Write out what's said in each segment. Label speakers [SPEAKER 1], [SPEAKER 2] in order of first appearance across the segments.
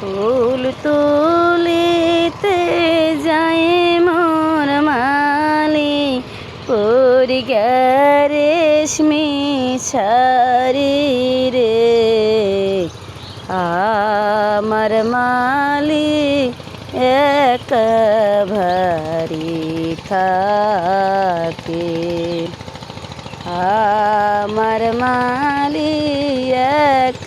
[SPEAKER 1] ফুল তুলিতে যায় মোর মালি পরিগা রেশমি শাড়ি রে। আমার মালি এক ভারি থাকে, আমার মালি এক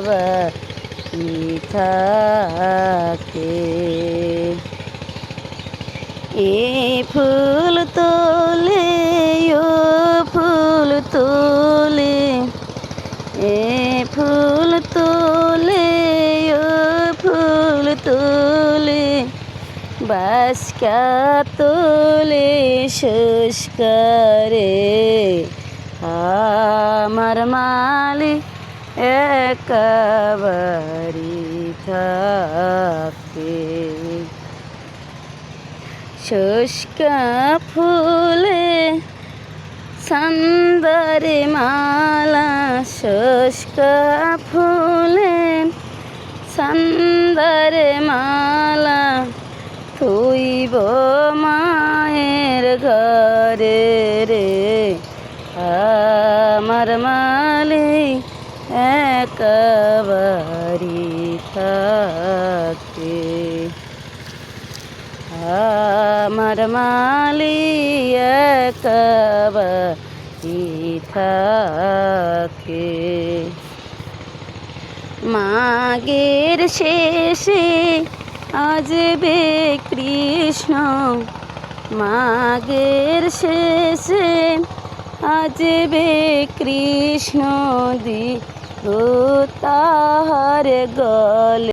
[SPEAKER 1] ভারি থাকে। এ ফুল তোলে ও ফুল তোলে, এ ফুল তোলে ও ফুল তোলে, বাসকা তোলে শুষ্কারে। আমার মালি একেবারে থাকে। শুষ্ক ফুলে সুন্দরে মালা, শুষ্ক ফুলে সুন্দরে মালা, থুইব মায়ের ঘরে রে। আমার মালি একেবারে থাকে, আমার মালি একেবারে থাকে। মাঘের শেষে আসবে কৃষ্ণ, মাঘের শেষে আসবে কৃষ্ণ, দিব তাহার গলে